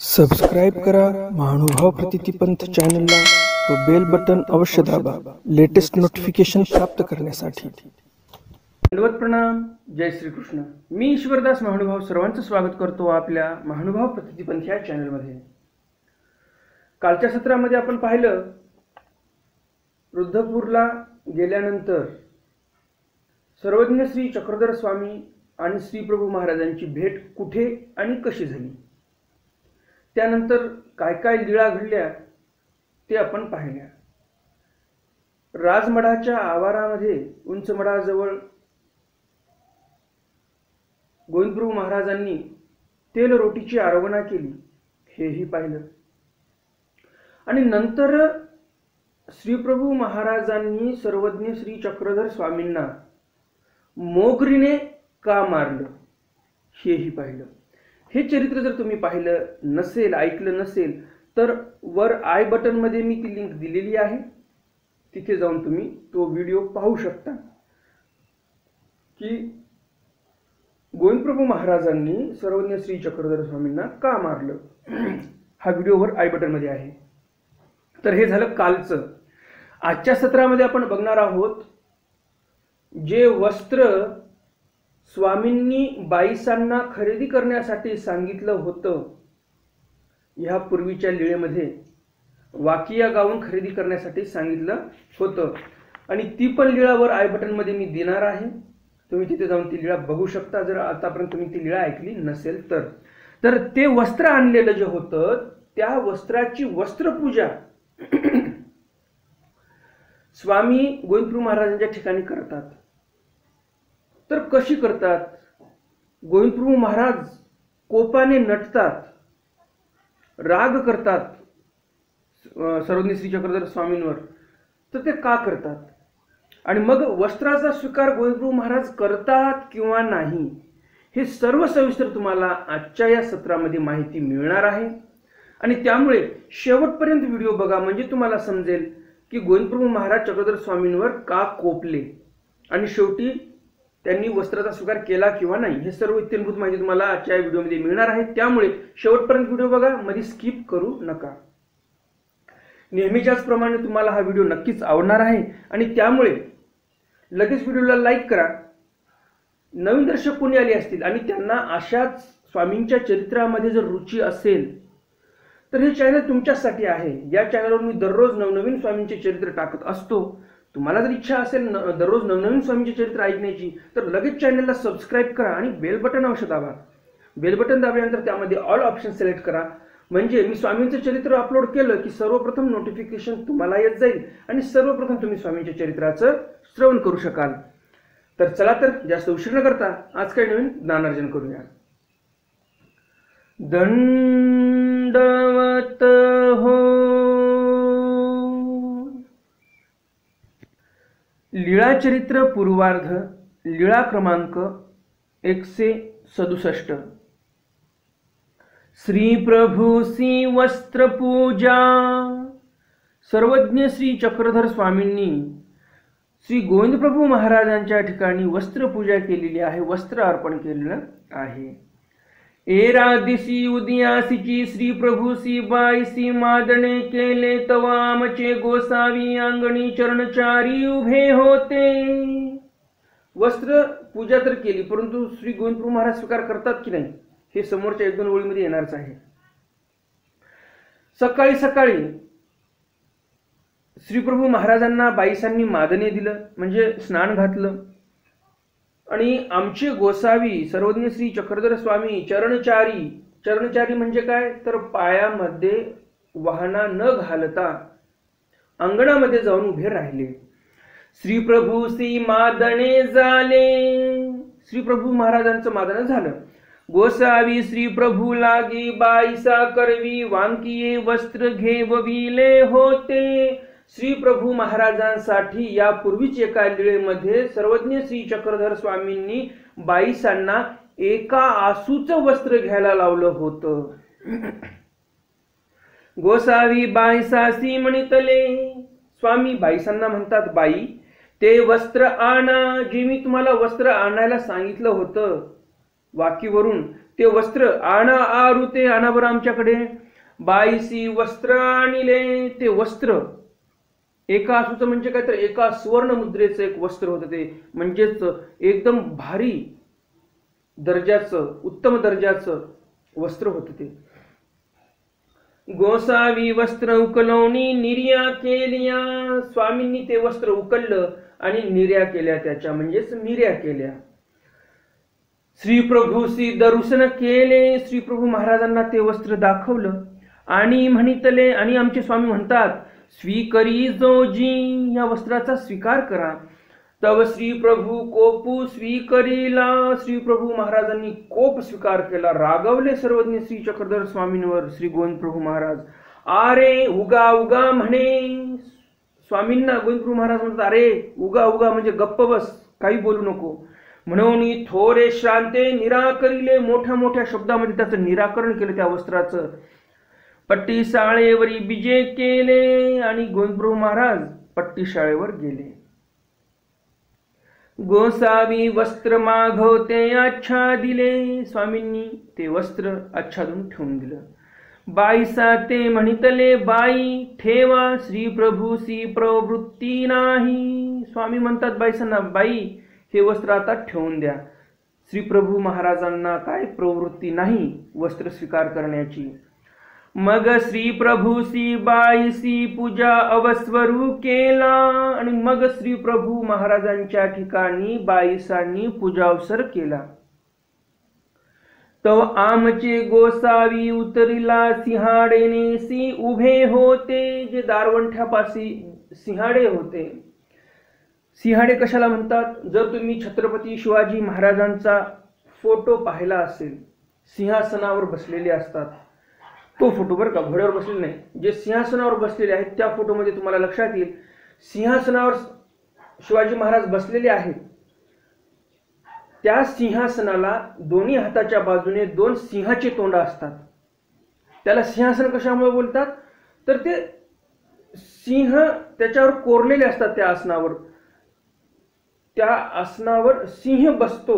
Subscribe करा महानुभाव प्रतिपंथ चॅनलला व बेल बटन अवश्य दाबा लेटेस्ट नोटिफिकेशन प्राप्त करण्यासाठी। दंडवत प्रणाम। जय श्री कृष्ण। मी ईश्वरदास महानुभाव सर्वांचं स्वागत करतो आपल्या महानुभाव प्रतिपंथ या चॅनलमध्ये। कालच्या सत्रामध्ये आपण पाहिलं रुद्धपूरला गेल्यानंतर सर्वज्ञ श्री चक्रधर स्वामी आणि श्री प्रभू महाराजांची भेट कुठे आणि कशी झाली, त्यानंतर काय काय लीळा घडल्या ते आपण पाहिल्या। राजमठाच्या आवारामध्ये उंच मठाजवळ गोविंदप्रभू महाराजांनी तेल रोटीची आराधना केली हेही पाहिलं। आणि नंतर श्री प्रभू महाराजांनी सर्वज्ञ श्री चक्रधर स्वामींना मोगरीने का मारलं हेही पाहिलं। हे चरित्र जर तुम्ही पाहिलं नसेल, ऐकलं नसेल तर वर आय बटन मध्ये मी ती लिंक दिलेली आहे, तिथे जाऊन तुम्ही तो व्हिडिओ पाहू शकता की गोविंदप्रभू महाराजांनी सर्वज्ञ श्री चक्रधर स्वामींना का मारलं। हा व्हिडिओ वर आय बटन मध्ये आहे। तर हे झालं कालचं। आजच्या सत्रामध्ये आपण बघणार आहोत जे वस्त्र स्वामींनी बाईसांना खरेदी करण्यासाठी सांगितलं होतं, ह्या पूर्वीच्या लीळेमध्ये वाकिया गाऊन खरेदी करण्यासाठी सांगितलं होतं आणि ती पण लीळावर आय बटन मध्ये मी देणार आहे, तुम्ही तिथे जाऊन ती लीळा बघू शकता जर आतापर्यंत तुम्ही ती लीळा ऐकली नसेल तर ते वस्त्र आणलेलं जे होतं त्या वस्त्राची वस्त्रपूजा स्वामी गोविंदप्रभू महाराजांच्या ठिकाणी करतात। तर कशी करतात? गोविंदप्रभू महाराज कोपाने नटतात, राग करतात सर्वज्ञ श्री चक्रधर स्वामींवर। तर ते का करतात आणि मग वस्त्राचा स्वीकार गोविंदप्रभू महाराज करतात किंवा नाही हे सर्व सविस्तर तुम्हाला आजच्या या सत्रामध्ये माहिती मिळणार आहे। आणि त्यामुळे शेवटपर्यंत व्हिडिओ बघा, म्हणजे तुम्हाला समजेल की गोविंदप्रभू महाराज चक्रधर स्वामींवर का कोपले आणि शेवटी त्यांनी वस्त्राचा स्वीकार केला किंवा नाही, हे सर्व इत्थंभूत माहिती तुम्हाला आजच्या व्हिडिओमध्ये मिळणार आहे। त्यामुळे शेवटपर्यंत व्हिडिओ बघा, मध्ये स्किप करू नका। नेहमीच्याच प्रमाणे तुम्हाला हा व्हिडिओ नक्कीच आवडणार आहे आणि त्यामुळे लगेच व्हिडिओला लाईक करा। नवीन दर्शक कोणी आले असतील आणि त्यांना अशाच स्वामींच्या चरित्रामध्ये जर रुची असेल तर हे चॅनल तुमच्यासाठी आहे। या चॅनलवर मी दररोज नवनवीन स्वामींचे चरित्र टाकत असतो। तुम्हाला जर इच्छा असेल दररोज नवनवीन स्वामींचे चरित्र ऐकण्याची तर लगेच चॅनलला सबस्क्राईब करा आणि बेल बटन अवश्य दाबा। बेल बटन दाबल्यानंतर त्यामध्ये ऑल ऑप्शन सिलेक्ट करा, म्हणजे मी स्वामींचं चरित्र अपलोड केलं की सर्वप्रथम नोटिफिकेशन तुम्हाला येत जाईल आणि सर्वप्रथम तुम्ही स्वामींच्या चरित्राचं श्रवण करू शकाल। तर चला तर जास्त उशीर न करता आज काही नवीन ज्ञानार्जन करूया। दंडवत हो। लीळा चरित्र पूर्वार्ध, लीळा क्रमांक 167। श्री प्रभू श्री वस्त्र पूजा। सर्वज्ञ श्री चक्रधर स्वामींनी श्री गोविंदप्रभू महाराजांच्या ठिकाणी वस्त्र पूजा केलेली आहे, वस्त्र अर्पण केलेलं आहे। एरादिसी उदयासीची श्री प्रभू सी बाईसी मादणे केले, तवा आमचे गोसावी अंगणी चरणचारी उभे होते। वस्त्र पूजा तर केली, परंतु श्री गोविंदप्रभू महाराज स्वीकार करतात की नाही हे समोरच्या 1-2 ओळीमध्ये येणारच आहे। सकाळी सकाळी श्री प्रभू महाराजांना बाईसांनी मादणे दिलं, म्हणजे स्नान घातलं आणि आमचे गोसावी सर्वज्ञ श्री चक्रधर स्वामी चरणचारी, चरणचारी म्हणजे काय तर पायामध्ये वाहना न घालता अंगणामध्ये जाऊन उभे राहिले। श्री प्रभू श्री मादणे झाले, श्री प्रभू महाराजांचं मादण झालं। गोसावी श्री प्रभू लागी बाईसा करवी, वांकिये वस्त्र घेवविले होते। श्री प्रभू महाराजांसाठी यापूर्वीच एका लीळेमध्ये सर्वज्ञ श्री चक्रधर स्वामींनी बाईसांना एका आसूचं वस्त्र घ्यायला लावलं होतं। गोसावी बाईसासी म्हणितले, स्वामी बाईसांना म्हणतात, बाई ते वस्त्र आणा जे मी तुम्हाला वस्त्र आणायला सांगितलं होतं वाकीवरून ते वस्त्र आणा आरुते, आणा बरं आमच्याकडे. बाईसी वस्त्र आणिले. ते वस्त्र एका आसूचं म्हणजे काय तर एका सुवर्ण मुद्रेचं एक वस्त्र होतं ते, म्हणजेच एकदम भारी दर्जाचं, उत्तम दर्जाचं वस्त्र होतं ते. गोसावी वस्त्र उकलवणी निर्या केल्या. स्वामींनी ते वस्त्र उकललं आणि निर्या केल्या, त्याच्या म्हणजेच मिऱ्या केल्या. श्री प्रभूसी दर्शन केले. श्री प्रभू महाराजांना ते वस्त्र दाखवलं आणि म्हणितले, आणि आमचे स्वामी म्हणतात स्वीकरी जोजी, या वस्त्राचा स्वीकार करा. तव श्री प्रभू कोपू स्वीकरीला. श्री प्रभू महाराजांनी कोप स्वीकार केला, रागवले सर्वज्ञ श्री चक्रधर स्वामींवर श्री गोविंद प्रभू महाराज. अरे उगा उगा म्हणे. स्वामींना गोविंद प्रभू महाराज म्हणतात अरे उगा उगा म्हणजे गप्प बस, काही बोलू नको. म्हणून थोरे श्रांते निराकरिले. मोठ्या मोठ्या शब्दामध्ये त्याचं निराकरण केलं त्या वस्त्राचं. पट्टी शाळेवरी बिजे केले आणि गोविंद प्रभू महाराज पट्टी शाळेवर गेले. गोसावी वस्त्र मागवते आच्छा दिले. स्वामींनी ते वस्त्र आच्छादून ठेवून दिलं. बाईसा ते म्हणितले बाई ठेवा श्री प्रभूसी प्रवृत्ती नाही. स्वामी म्हणतात बाईसांना बाई हे वस्त्र आता ठेवून द्या. श्री प्रभू महाराजांना काय प्रवृत्ती नाही वस्त्र स्वीकार करण्याची. मग श्री प्रभूसी बाईसी पूजा अवस्वरू केला आणि मग श्री प्रभू महाराजांच्या ठिकाणी बाईसांनी पूजावसर केला. तव आमचे गोसावी उतरिला सिंहाडेनेसी उभे होते. जे दारवंठ्यापाशी सिंहाडे होते. सिंहाडे कशाला म्हणतात? जर तुम्ही छत्रपती शिवाजी महाराजांचा फोटो पाहिला असेल, सिंहासनावर बसलेले असतात, तो फोटो बरं का, घोड्यावर बसलेले नाही, जे सिंहासनावर बसलेले आहेत त्या फोटोमध्ये तुम्हाला लक्षात येईल सिंहासनावर शिवाजी महाराज बसलेले आहेत. त्या सिंहासनाला दोन्ही हाताच्या बाजूने दोन सिंहाचे तोंड असतात. त्याला सिंहासन कशामुळे बोलतात? तर ते सिंह त्याच्यावर कोरलेले असतात. त्या आसनावर, त्या आसनावर सिंह बसतो.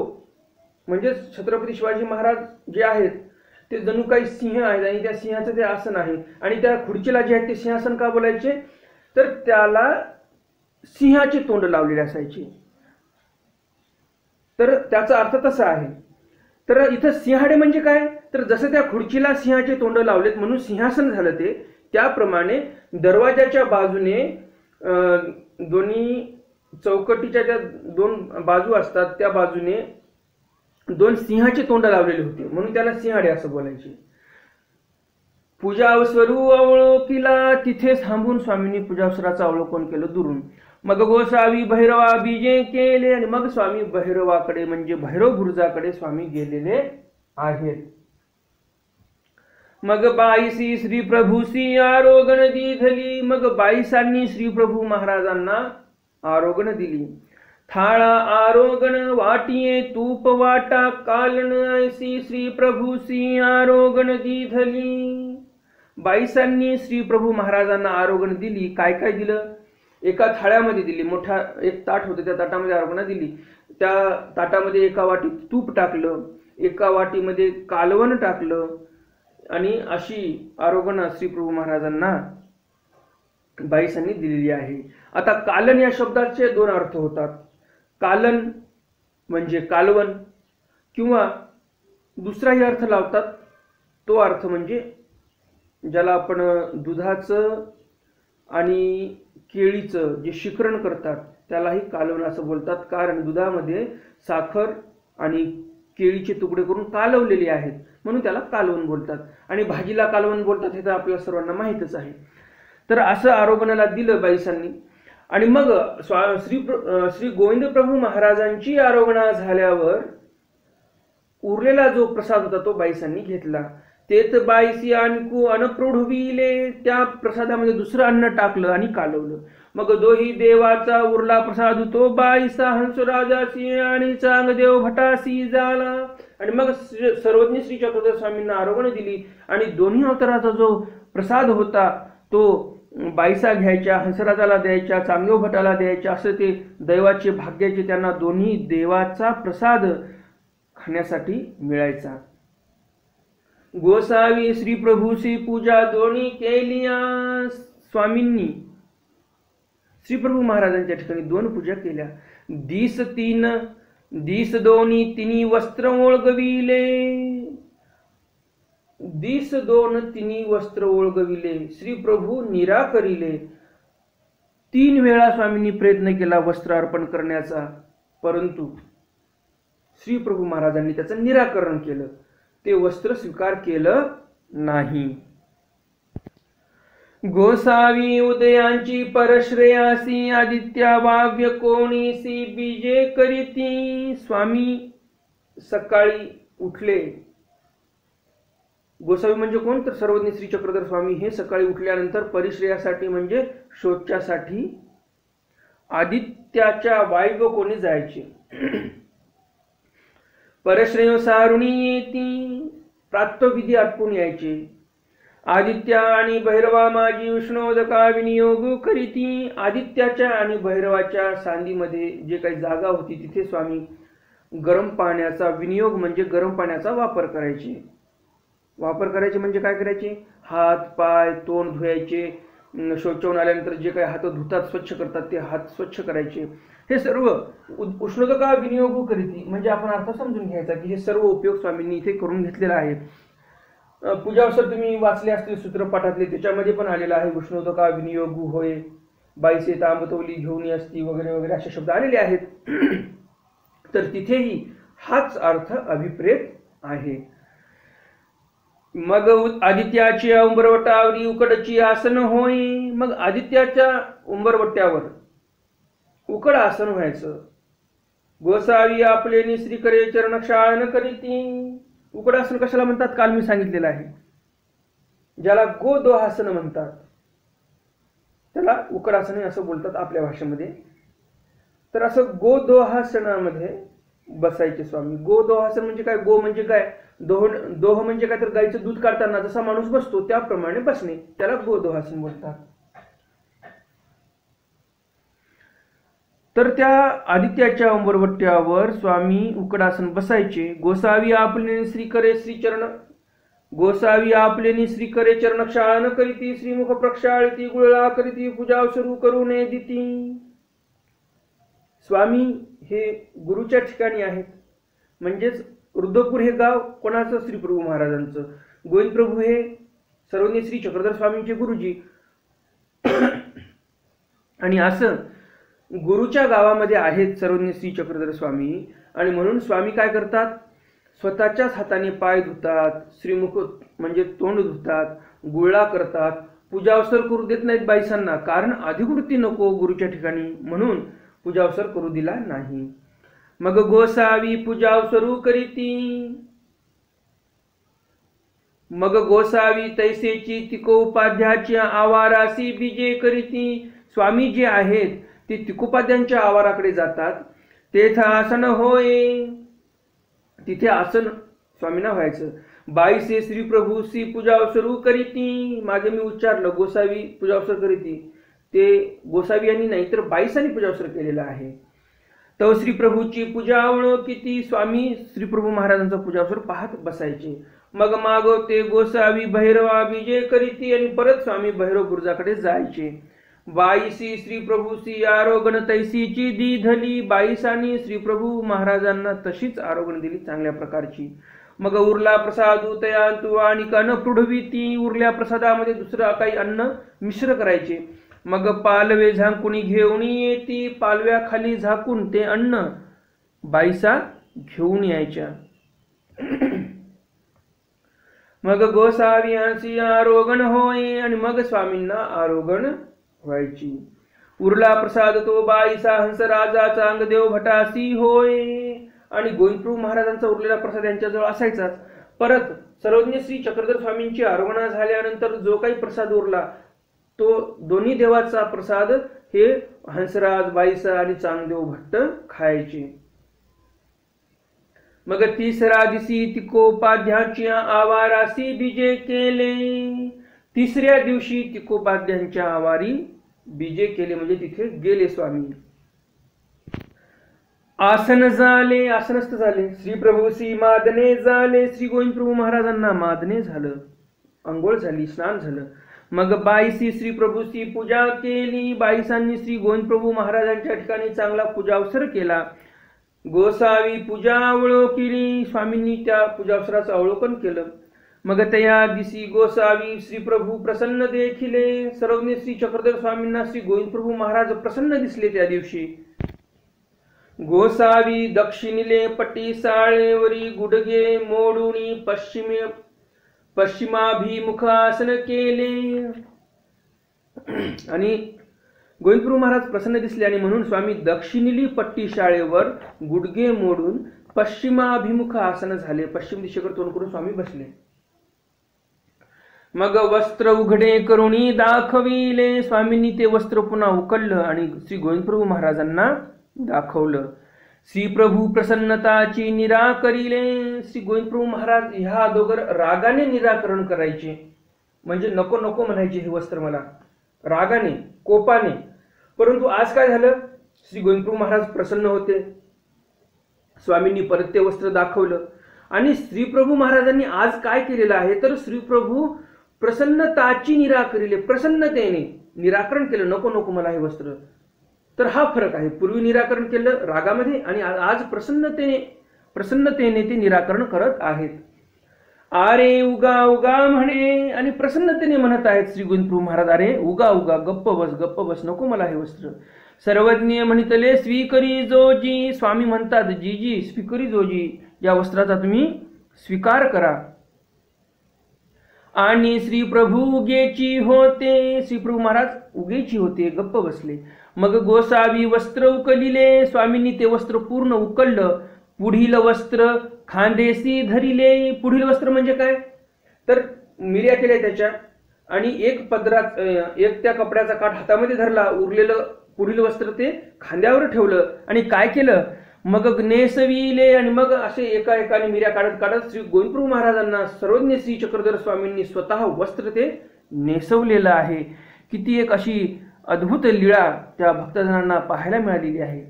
म्हणजे छत्रपती शिवाजी महाराज जे आहेत ते जणू काही सिंह आहेत आणि त्या सिंहाचं ते आसन आहे. आणि त्या खुर्चीला जे आहे ते सिंहासन का बोलायचे? तर त्याला सिंहाचे तोंड लावलेले असायचे. तर त्याचा अर्थ तसा आहे. तर इथं सिंहाडे म्हणजे काय? तर जसं त्या खुर्चीला सिंहाचे तोंड लावलेत म्हणून सिंहासन झालं ते, त्याप्रमाणे दरवाजाच्या बाजूने दोन्ही चौकटीच्या ज्या दोन बाजू असतात त्या बाजूने दोन सिंहाचे तोंड लावलेले होते म्हणून त्याला सिंहाडे असं बोलायचे. पूजावसरू अवलोकिला. तिथे थांबून स्वामींनी पूजावसराचं अवलोकन केलं दुरून. मग गोसावी भैरवा बीजे केले आणि मग स्वामी भैरवाकडे म्हणजे भैरव बुरुजाकडे स्वामी गेलेले आहेत. मग बाईसी श्री प्रभूसी आरोगण दिधली. मग बाईसांनी श्री प्रभू महाराजांना आरोगण दिली. थाळा आरोगण वाटिये तूप वाटा कालन ऐसी श्री प्रभूसी आरोगण दिधली. बाईसांनी श्री प्रभू महाराजांना आरोगण दिली. काय काय दिलं? एका थाळ्यामध्ये दिली. मोठा एक ताट होतं, त्या ताटामध्ये आरोगण दिली. त्या ताटामध्ये एका वाटीत तूप टाकलं, एका वाटीमध्ये कालवण टाकलं आणि अशी आरोगण श्री प्रभू महाराजांना बाईसांनी दिलेली आहे. आता कालन या शब्दाचे दोन अर्थ होतात. कालन म्हणजे कालवण किंवा दुसराही अर्थ लावतात. तो अर्थ म्हणजे ज्याला आपण दुधाचं आणि केळीचं जे शिकरण करतात त्यालाही कालवण असं बोलतात. कारण दुधामध्ये साखर आणि केळीचे तुकडे करून कालवलेले आहेत म्हणून त्याला कालवण बोलतात. आणि भाजीला कालवण बोलतात हे तर आपल्या सर्वांना माहीतच आहे. तर असं आरोगणाला दिलं बाईसांनी. आणि मग श्री गोविंद प्रभू महाराजांची आरोगणा झाल्यावर उरलेला जो प्रसाद होता तो बाईसांनी घेतला. तेच बाईसी आणकू अनप्रौढविले. त्या प्रसादामध्ये दुसरं अन्न टाकलं आणि कालवलं. मग दोही देवाचा उरला प्रसाद तो बाईसा हंसराजासी आणि चांगदेव भटासी झाला. आणि मग सर्वज्ञ श्री चक्रधर स्वामींना आरोगण दिली आणि दोन्ही अवताराचा जो प्रसाद होता तो बाईसा घ्यायच्या, हंसराजाला द्यायच्या, चांगदेव भटाला द्यायच्या. असं ते दैवाचे भाग्याचे त्यांना दोन्ही देवाचा प्रसाद खाण्यासाठी मिळायचा. गोसावी श्री प्रभूची पूजा दोन्ही केलिया स्वामींनी श्री प्रभू महाराजांच्या ठिकाणी 2 पूजा केल्या. दिस दोन्ही तिन्ही वस्त्र ओळगविले. दिस 2 तिन्ही वस्त्र ओळगविले. श्री प्रभू निराकरिले. 3 वेळा स्वामींनी प्रयत्न केला वस्त्र अर्पण करण्याचा, परंतु श्री प्रभू महाराजांनी त्याचं निराकरण केलं. ते वस्त्र स्वीकार केलं नाही. गोसावी उदयांची परश्रेयासी आदित्या वाव्य कोणीसी बीजे करीती. स्वामी सकाळी उठले. गोसावी म्हणजे कोण? तर सर्वज्ञ श्री चक्रधर स्वामी हे सकाळी उठल्यानंतर परिश्रेयासाठी म्हणजे शौचासाठी आदित्याच्या वायव्य कोणी जायचे. परश्रेय सारुणी येती. प्रातःविधी आटपून यायचे. आदित्य आणि भैरवा माझी उष्णोदका विनियोग करीती. आदित्याच्या आणि भैरवाच्या सांधीमध्ये जे काही जागा होती तिथे स्वामी गरम पाण्याचा विनियोग म्हणजे गरम पाण्याचा वापर करायचे. वापर करायचे म्हणजे काय करायचे? हात पाय तोंड धुवायचे. शौचावून आल्यानंतर जे काही हात धुतात स्वच्छ करतात ते हात स्वच्छ करायचे. हे सर्व उष्णोदका विनियोग करीती म्हणजे आपण अर्थ समजून घ्यायचा की हे सर्व उपयोग स्वामींनी इथे करून घेतलेला आहे. पूजावसर तुम्ही वाचले असतील सूत्रपाठातले, त्याच्यामध्ये पण आलेला आहे उष्णोदका विनियोग होय, बाईसे तांबतवली घेऊन असती वगैरे वगैरे असे शब्द आलेले आहेत. तर तिथेही हाच अर्थ अभिप्रेत आहे. मग आदित्याची उंबरवटावरी उकडची आसन होय. मग आदित्याच्या उंबरवट्यावर उकड आसन व्हायचं. गोसावी आपले निश्री करे चरणक्षाळन करीती. उकडासन कशाला म्हणतात? काल मी सांगितलेलं आहे. ज्याला गोदोहासन म्हणतात त्याला उकडासन असं बोलतात आपल्या भाषेमध्ये. तर असं गोदोहासनामध्ये बसायचे स्वामी. गोदोहासन म्हणजे काय? गो म्हणजे काय? दोह म्हणजे काय? तर गाईचं दूध काढताना जसा माणूस बसतो त्याप्रमाणे बसणे, त्याला गोदोहासन बोलतात. तर त्या आदित्याच्या उंबरवट्यावर स्वामी उकडासन बसायचे. गोसावी आपले श्री करे श्री करे चरण क्षाळन करीती. श्रीमुख प्रक्षाळती गुळला करीती. पूजा सुरू करू नये दिती. स्वामी हे गुरुच्या ठिकाणी आहेत. म्हणजेच रुद्रपूर हे गाव कोणाचं? श्री प्रभू महाराजांचं. गोविंद प्रभू हे सर्वज्ञ श्री चक्रधर स्वामींचे गुरुजी. आणि असं गुरुच्या गावामध्ये आहेत सर्वज्ञ श्री चक्रधर स्वामी. आणि म्हणून स्वामी काय करतात? स्वतःच्याच हाताने पाय धुतात, श्रीमुख म्हणजे तोंड धुतात, गुळला करतात. पूजावसर करू देत नाहीत बाईसांना, कारण अधिकृती नको गुरुच्या ठिकाणी, म्हणून पूजावसर करू दिला नाही. मग गोसावी पूजावसरू करीती. मग गोसावी तैसेची तिकोपाध्याच्या आवारासी बीजे करीती. स्वामी जे आहेत ते तिकोपाध्यांच्या आवाराकडे जातात. तेथ आसन होय. तिथे आसन स्वामींना व्हायचं. बाईसे श्री प्रभूसी पूजावसरू करीती. मागे मी उच्चारलं गोसावी पूजावसर करीती, ते गोसावी यांनी नाही तर बाईसांनी पूजावसर केलेला आहे. तो श्री प्रभूची पूजावळ किती. स्वामी श्री प्रभू महाराजांचा पूजावसर पाहत बसायचे. मग मागवते गोसावी भैरवा बीजे करीती. आणि परत स्वामी भैरव बुर्जाकडे जायचे. बाईसी श्री प्रभूसी आरोगण तैसीची दिधली. बाईसांनी श्री प्रभू महाराजांना तशीच आरोगण दिली चांगल्या प्रकारची. मग उरला प्रसाद उतयांतु आणि कन पृढविती. उरल्या प्रसादामध्ये दुसरं काही अन्न मिश्र करायचे. मग पालवे झाकून घेऊन येती. पालव्याखाली झाकून ते अन्न बाईसा घेऊन यायच्या. मग गोसावियांची आरोगण होय. आणि मग स्वामींना आरोगण व्हायची. उरला प्रसाद तो बाईसा हंसराजाचा अंगदेव भटासी होय. आणि गोविंदप्रभू महाराजांचा उरलेला प्रसाद यांच्याजवळ असायचाच. परत सर्वज्ञ श्री चक्रधर स्वामींची आरोगणा झाल्यानंतर जो काही प्रसाद उरला तो दोन्ही देवाचा प्रसाद हे हंसराज बाईसा आणि चांगदेव भट्ट खायचे. मग तिसरा दिसी तिकोपाध्याची आवारासी बीजे केले. तिसऱ्या दिवशी तिकोपाध्यांच्या आवारी बीजे केले म्हणजे तिथे गेले स्वामी. आसन झाले, आसनस्थ झाले. श्री प्रभू श्री मादने झाले, श्री गोविंद प्रभू महाराजांना मादने झालं, अंघोळ झाली, स्नान झालं. मग बाईसी श्री प्रभूची पूजा केली. बाईसांनी श्री गोविंद प्रभू महाराजांच्या ठिकाणी चांगला पूजावसर केला. गोसावी पूजा केली. स्वामींनी त्या पूजावसराचं अवलोकन केलं. मग त्या दिवशी गोसावी श्री प्रभू प्रसन्न देखिले. सर्वज्ञ श्री चक्रधर स्वामींना श्री गोविंद प्रभू महाराज प्रसन्न दिसले. त्या दिवशी गोसावी दक्षिणेले पटी साळेवरी गुडघे मोडून पश्चिमाभिमुख आसन केले. आणि गोविंद प्रभू महाराज प्रसन्न दिसले आणि म्हणून स्वामी दक्षिणेली पट्टी शाळेवर गुडघे मोडून पश्चिमाभिमुख आसन झाले. पश्चिम दिशेकडे तोंड करून स्वामी बसले. मग वस्त्र उघडे करुणी दाखविले. स्वामींनी ते वस्त्र पुन्हा उकललं आणि श्री गोविंद प्रभू महाराजांना दाखवलं. श्री प्रभू प्रसन्नताची निराकरिले. श्री गोविंद प्रभू महाराज ह्या अगोदर रागाने निराकरण करायचे, म्हणजे नको नको म्हणायचे हे वस्त्र मला, रागाने कोपाने. परंतु आज काय झालं, श्री गोविंद प्रभू महाराज प्रसन्न होते. स्वामींनी परत ते वस्त्र दाखवलं आणि श्री प्रभू महाराजांनी आज काय केलेलं आहे तर श्री प्रभू प्रसन्नताची निराकरिले, प्रसन्नतेने निराकरण केलं, नको नको मला हे वस्त्र. तर हा फरक आहे. पूर्वी निराकरण केलं रागामध्ये आणि आज प्रसन्नतेने ते निराकरण करत आहेत. अरे उगा उगा म्हणे आणि प्रसन्नतेने म्हणत आहेत श्री गोविंद प्रभू महाराज, अरे उगा उगा, गप्प बस, नको मला हे वस्त्र. सर्वज्ञ म्हणितले स्वीकरी जोजी. स्वामी म्हणतात जीजी स्वीकरी जोजी, या वस्त्राचा तुम्ही स्वीकार करा. आणि श्री प्रभू उगेची होते. श्री प्रभू महाराज उगेची होते, गप्प बसले. मग गोसावी वस्त्र उकलिले. स्वामींनी ते वस्त्र पूर्ण उकललं. पुढील वस्त्र खांदेसी धरिले. पुढील वस्त्र म्हणजे काय तर मिऱ्या केल्या त्याच्या आणि एक त्या कपड्याचा काठ हातामध्ये धरला. उरलेलं पुढील वस्त्र ते खांद्यावर ठेवलं आणि काय केलं मग नेसविले. आणि मग असे एका एकाने मिऱ्या काढत काढत श्री गोविंद प्रभू महाराजांना सर्वज्ञ श्री चक्रधर स्वामींनी स्वतः वस्त्र ते नेसवलेलं आहे. किती एक अशी अद्भुत लीळा त्या भक्तजनांना पाहायला मिळालेली आहे.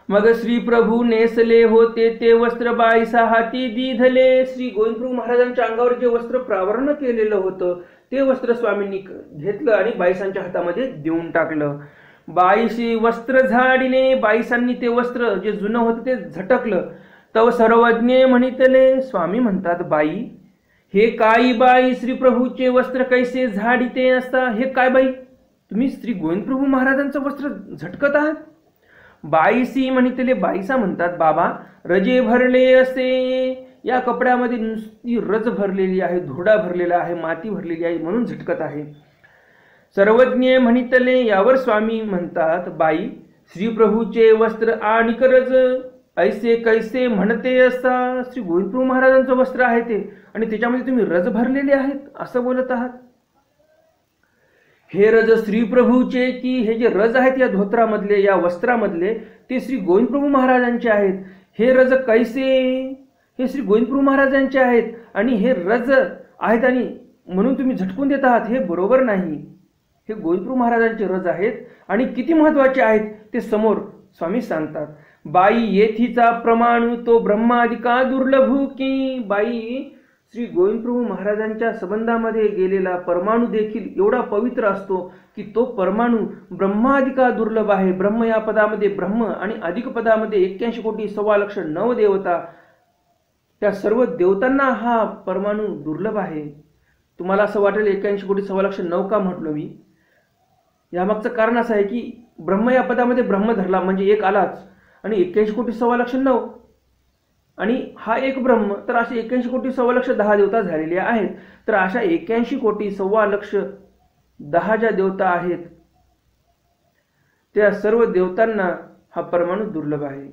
मग श्री प्रभू नेसले होते ते वस्त्र बाईसा हाती दिधले. श्री गोविंद प्रभू महाराजांच्या अंगावर जे वस्त्र प्रावरण केलेलं होतं ते वस्त्र स्वामींनी घेतलं आणि बाईसांच्या हातामध्ये देऊन टाकलं. बाईशी वस्त्र झाडिले. बाईसांनी ते वस्त्र जे जुनं होतं ते झटकलं. तव सर्वज्ञ म्हणितले. स्वामी म्हणतात बाई हे काय बाई, श्री प्रभूचे वस्त्र कैसे झाडिते असता. हे काय बाई, तुम्ही श्री गोविंद प्रभू महाराजांचं वस्त्र झटकत आहात. बाईसी म्हणितले. बाईसा म्हणतात बाबा रजे भरले असे, या कपड्यामध्ये नुसती रज भरलेली आहे, धुरडा भरलेला आहे, माती भरलेली आहे म्हणून झटकत आहे. सर्वज्ञ म्हणितले. यावर स्वामी म्हणतात बाई श्री प्रभूचे वस्त्र आणि रज ऐसे कैसे म्हणते असता. श्री गोविंद प्रभू महाराजांचं वस्त्र आहे ते आणि त्याच्यामध्ये तुम्ही रज भरलेले आहेत असं बोलत आहात. हे रज श्री प्रभूचे की हे जे रज आहेत या धोत्रामधले या वस्त्रामधले ते श्री गोविंद प्रभू महाराजांचे आहेत. हे रज कैसे, हे श्री गोविंद प्रभू महाराजांचे आहेत आणि हे रज आहेत आणि म्हणून तुम्ही झटकून देत आहात, हे बरोबर नाही. हे गोविंद प्रभू महाराजांचे रज आहेत आणि किती महत्वाचे आहेत ते समोर स्वामी सांगतात. बाई येथीचा प्रमाण तो ब्रह्मादिका दुर्लभू की. बाई श्री गोविंद प्रभू महाराजांच्या संबंधामध्ये गेलेला परमाणू देखील एवढा पवित्र असतो की तो परमाणू ब्रह्मादिका दुर्लभ आहे. ब्रह्म या पदामध्ये ब्रह्म आणि अधिक पदामध्ये 81 कोटी 1.25 लाख नवदेवता, त्या सर्व देवतांना हा परमाणू दुर्लभ आहे. तुम्हाला असं वाटेल 81 कोटी 1.25 लाख नऊ का म्हटलो मी, यामागचं कारण असं आहे की ब्रह्म या पदामध्ये ब्रह्म धरला म्हणजे एक आलाच आणि 81 कोटी 1.25 लाख नऊ आणि हा एक ब्रह्म, तर असे 81 कोटी 1.25 लाख 10 देवता झालेले आहेत. तर अशा 81 कोटी 1.25 लाख 10 ज्या देवता आहेत त्या सर्व देवतांना हा परमाणू दुर्लभ आहे.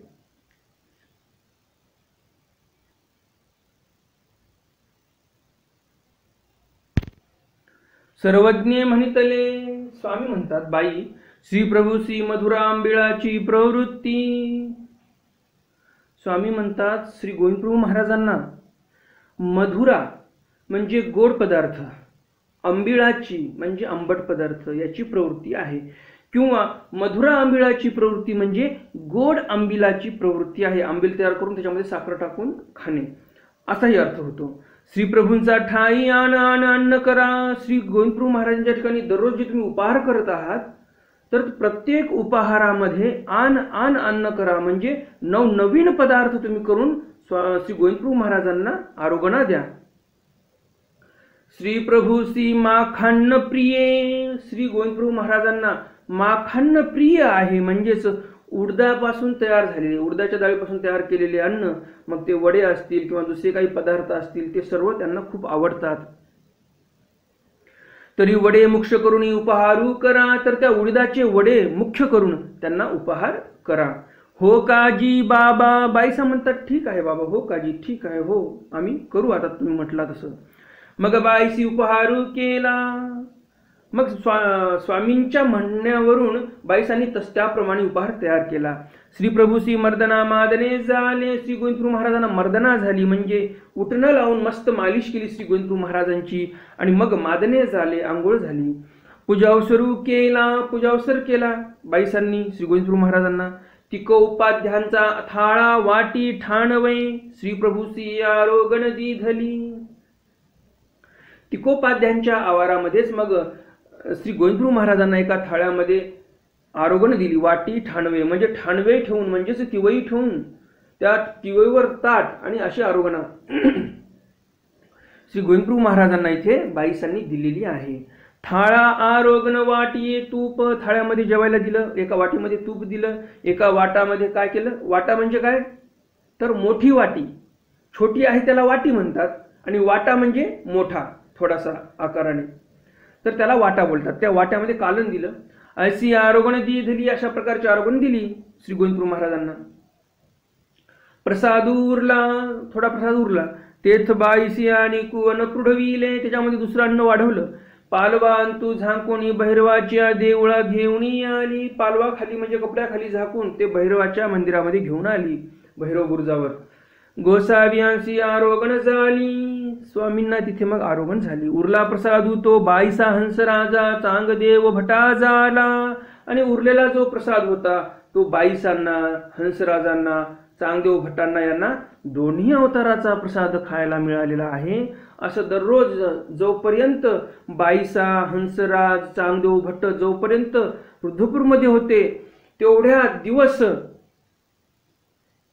सर्वज्ञ म्हणितले. स्वामी म्हणतात बाई श्री प्रभू श्री मधुरा आंबिळाची प्रवृत्ती. स्वामी म्हणतात श्री गोविंद प्रभू महाराजांना मधुरा म्हणजे गोड पदार्थ, आंबिळाची म्हणजे आंबट पदार्थ याची प्रवृत्ती आहे. किंवा मधुरा आंबिळाची प्रवृत्ती म्हणजे गोड आंबिलाची प्रवृत्ती आहे. आंबील तयार करून त्याच्यामध्ये साखर टाकून खाणे असाही अर्थ होतो. श्री प्रभूंचा ठाई आण आण अन्न करा. श्री गोविंदप्रभू महाराजांच्या ठिकाणी दररोज जे तुम्ही उपहार करत आहात तर प्रत्येक उपहारामध्ये आण आण अन्न करा म्हणजे नवनवीन पदार्थ तुम्ही करून श्री गोविंदप्रभू महाराजांना आरोगणा द्या. श्री प्रभू श्री माखान्न प्रिय. श्री गोविंदप्रभू महाराजांना माखान्न प्रिय आहे म्हणजेच उडदापासून तयार झालेले, उडदाच्या डाळीपासून तयार केलेले अन्न, मग ते वडे असतील किंवा दुसरे काही पदार्थ असतील, ते सर्व त्यांना खूप आवडतात. तरी वडे मुख्य करून उपहारू करा. तर त्या उडदाचे वडे मुख्य करून त्यांना उपहार करा. हो काजी बाबा. बाईसा म्हणतात ठीक आहे बाबा, हो काजी ठीक आहे, हो आम्ही करू आता तुम्ही म्हटला तसं. मग बाईसी उपहारू केला. मग स्वामींच्या म्हणण्यावरून बाईसांनी त्याप्रमाणे उपहार तयार केला. श्री प्रभू श्री मर्दना मादने झाले. श्री गोविंदप्रभू महाराजांना मर्दना झाली म्हणजे उठणं लावून मस्त मालिश केली श्री गोविंदप्रभू महाराजांची आणि मग मादने झाले, आंघोळ झाली. पूजावसरू केला. पूजावसर केला बाईसांनी श्री गोविंदप्रभू महाराजांना. तिकोपाध्यांचा थाळा वाटी ठाणवै. श्री प्रभू श्री आरोगण दिधली. तिकोपाध्यांच्या आवारामध्येच मग श्री गोविंदप्रभू महाराजांना एका थाळ्यामध्ये आरोगण दिली. वाटी ठाणवे म्हणजे ठाणवे ठेवून म्हणजेच तिवई ठेवून त्या तिवईवर ताट आणि अशी आरोगणा श्री गोविंदप्रभू महाराजांना इथे बाईसांनी दिलेली आहे. थाळा आरोगण वाटी तूप. थाळ्यामध्ये जेवायला दिलं, एका वाटीमध्ये तूप दिलं, एका वाटामध्ये काय केलं. वाटा म्हणजे काय तर मोठी वाटी, छोटी आहे त्याला वाटी म्हणतात आणि वाटा म्हणजे मोठा थोडासा आकाराने, तर त्याला वाटा बोलतात. त्या वाट्यामध्ये कालन दिलं. अशी आरोगण दिली, अशा प्रकारची आरोगण दिली श्री गोविंदप्रभू महाराजांना. प्रसाद उरला, थोडा प्रसाद उरला. तेथ बाईसी आणि कुवन पृढविले. त्याच्यामध्ये दुसरं अन्न वाढवलं. पालवा अंतू झाकून भैरवाच्या देवळा घेऊन आली. पालवा खाली म्हणजे कपड्याखाली झाकून ते भैरवाच्या मंदिरामध्ये घेऊन आली, भैरव बुरुजावर. गोसाव्यांशी आरोगण झाली. स्वामींना तिथे मग आरोगण झाली. उरला प्रसादू तो बाईसा हंसराजा चांगदेव भटा झाला. आणि उरलेला जो प्रसाद होता तो बाईसांना, हंसराजांना, चांगदेव भटांना यांना दोन्ही अवताराचा प्रसाद खायला मिळालेला आहे. असं दररोज जोपर्यंत बाईसा, हंसराज, चांगदेव भट्ट जोपर्यंत रुद्धपूरमध्ये होते तेवढ्या दिवस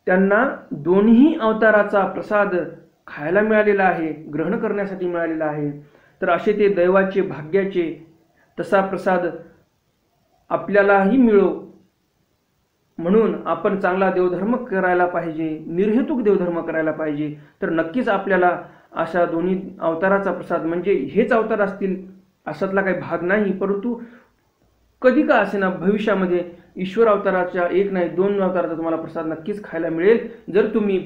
त्यांना दोन्ही अवताराचा प्रसाद खायला मिळालेला आहे, ग्रहण करण्यासाठी मिळालेला आहे. तर असे ते दैवाचे, भाग्याचे तसा प्रसाद आपल्यालाही मिळो म्हणून आपण चांगला देवधर्म करायला पाहिजे, निर्हेतुक देवधर्म करायला पाहिजे. तर नक्कीच आपल्याला अशा दोन्ही अवताराचा प्रसाद म्हणजे हेच अवतार असतील अशातला काही भाग नाही, परंतु कधी का असेना भविष्यामध्ये ईश्वर अवताराच्या एक नाही दोन अवताराचा तुम्हाला प्रसाद नक्कीच खायला मिळेल जर तुम्ही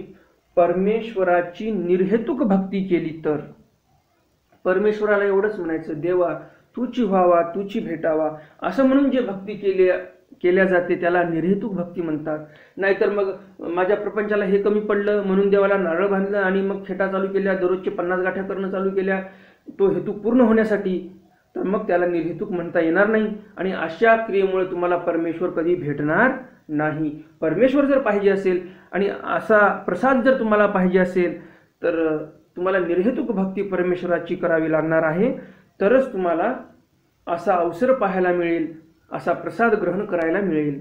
परमेश्वराची निर्हेतुक भक्ती केली तर. परमेश्वराला एवढंच म्हणायचं, देवा तूची व्हावा, तूची भेटावा असं म्हणून जे भक्ती केल्या जाते त्याला निर्हेतुक भक्ती म्हणतात. नाहीतर मग माझ्या प्रपंचाला हे कमी पडलं म्हणून देवाला नारळ बांधलं आणि मग खेटा चालू केल्या, दररोजचे 50 गाठ्या करणं चालू केल्या तो हेतू पूर्ण होण्यासाठी, तर मग त्याला निर्हेतुक म्हणता येणार नाही. आणि अशा क्रियेमुळे तुम्हाला परमेश्वर कधी भेटणार नाही. परमेश्वर जर पाहिजे असेल आणि असा प्रसाद जर तुम्हाला पाहिजे असेल तर तुम्हाला निर्हेतुक भक्ती परमेश्वराची करावी लागणार आहे. तरच तुम्हाला असा अवसर पाहायला मिळेल, असा प्रसाद ग्रहण करायला मिळेल.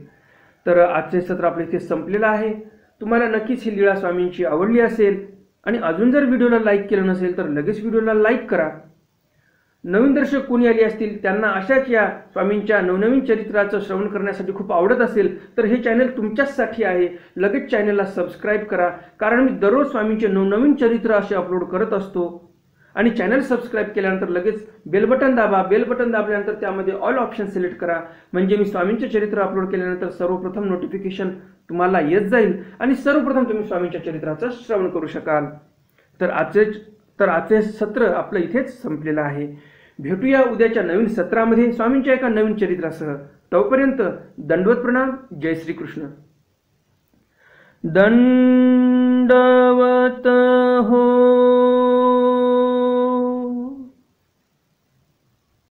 तर आजचे सत्र आपले इथे संपलेलं आहे. तुम्हाला नक्कीच ही लीळा स्वामींची आवडली असेल आणि अजून जर व्हिडिओला लाईक केलं नसेल तर लगेच व्हिडिओला लाईक करा. नवीन दर्शक कोणी आले असतील त्यांना अशाच या स्वामींच्या नवनवीन चरित्राचं श्रवण करण्यासाठी खूप आवडत असेल तर हे चॅनल तुमच्याचसाठी आहे. लगेच चॅनलला सबस्क्राईब करा, कारण मी दररोज स्वामींचे नवनवीन चरित्र असे अपलोड करत असतो. आणि चॅनल सबस्क्राईब केल्यानंतर लगेच बेल बटन दाबा. बेल बटन दाबल्यानंतर त्यामध्ये ऑल ऑप्शन सिलेक्ट करा, म्हणजे मी स्वामींचे चरित्र अपलोड केल्यानंतर सर्वप्रथम नोटिफिकेशन तुम्हाला येत जाईल आणि सर्वप्रथम तुम्ही स्वामींच्या चरित्राचं श्रवण करू शकाल. तर आजचे सत्र आपलं इथेच संपलेलं आहे. भेटूया उद्याच्या नवीन सत्रामध्ये स्वामींच्या एका नवीन चरित्रासह. तोपर्यंत दंडवत प्रणाम. जय श्री कृष्ण. दंडवत हो.